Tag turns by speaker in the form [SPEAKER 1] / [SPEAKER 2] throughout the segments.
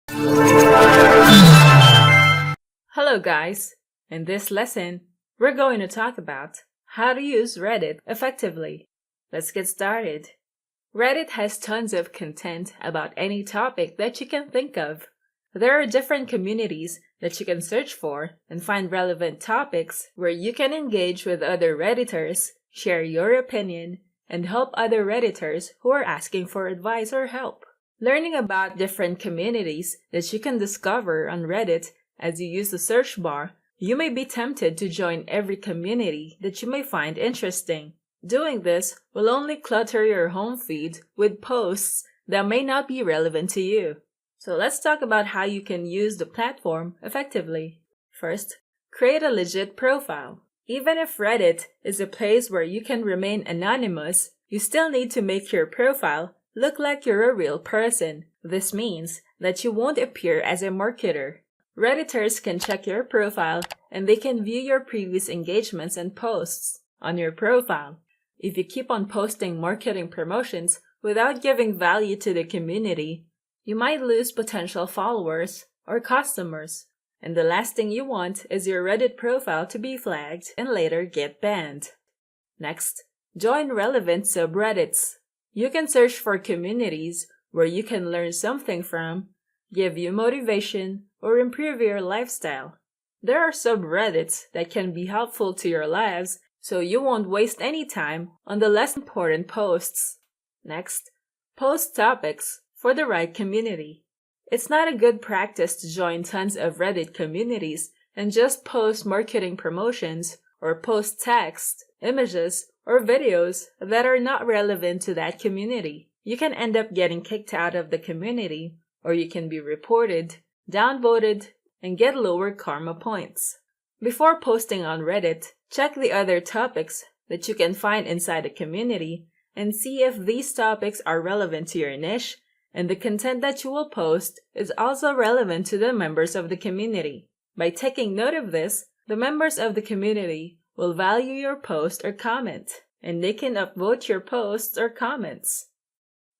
[SPEAKER 1] Hello guys! In this lesson, we're going to talk about how to use Reddit effectively. Let's get started. Reddit has tons of content about any topic that you can think of. There are different communities that you can search for and find relevant topics where you can engage with other Redditors, share your opinion, and help other Redditors who are asking for advice or help. Learning about different communities that you can discover on Reddit as you use the search bar, you may be tempted to join every community that you may find interesting. Doing this will only clutter your home feed with posts that may not be relevant to you. So let's talk about how you can use the platform effectively. First, create a legit profile. Even if Reddit is a place where you can remain anonymous, you still need to make your profile look like you're a real person. This means that you won't appear as a marketer. Redditors can check your profile and they can view your previous engagements and posts on your profile. If you keep on posting marketing promotions without giving value to the community, you might lose potential followers or customers. And the last thing you want is your Reddit profile to be flagged and later get banned. Next, join relevant subreddits. You can search for communities where you can learn something from, give you motivation, or improve your lifestyle. There are subreddits that can be helpful to your lives, so you won't waste any time on the less important posts. Next, post topics for the right community. It's not a good practice to join tons of Reddit communities and just post marketing promotions or post text, images, or videos that are not relevant to that community. You can end up getting kicked out of the community, or you can be reported, downvoted, and get lower karma points. Before posting on Reddit, check the other topics that you can find inside the community and see if these topics are relevant to your niche and the content that you will post is also relevant to the members of the community. By taking note of this, the members of the community will value your post or comment, and they can upvote your posts or comments.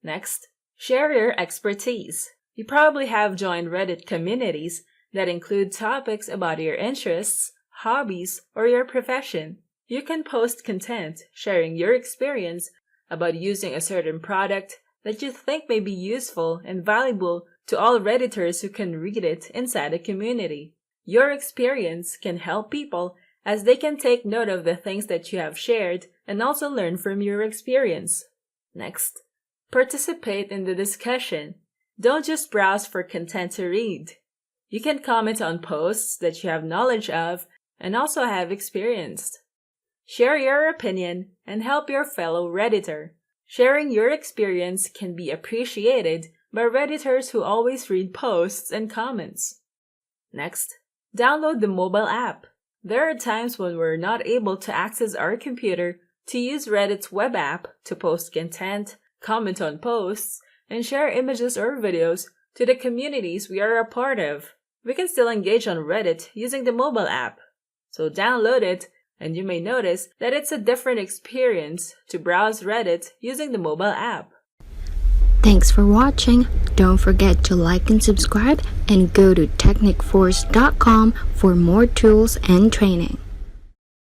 [SPEAKER 1] Next, share your expertise. You probably have joined Reddit communities that include topics about your interests, hobbies, or your profession. You can post content sharing your experience about using a certain product that you think may be useful and valuable to all Redditors who can read it inside a community. Your experience can help people as they can take note of the things that you have shared and also learn from your experience. Next, participate in the discussion. Don't just browse for content to read. You can comment on posts that you have knowledge of and also have experienced. Share your opinion and help your fellow Redditor. Sharing your experience can be appreciated by Redditors who always read posts and comments. Next, download the mobile app. There are times when we're not able to access our computer to use Reddit's web app to post content, comment on posts, and share images or videos to the communities we are a part of. We can still engage on Reddit using the mobile app. So download it, and you may notice that it's a different experience to browse Reddit using the mobile app.
[SPEAKER 2] Thanks for watching. Don't forget to like and subscribe and go to technicforce.com for more tools and training.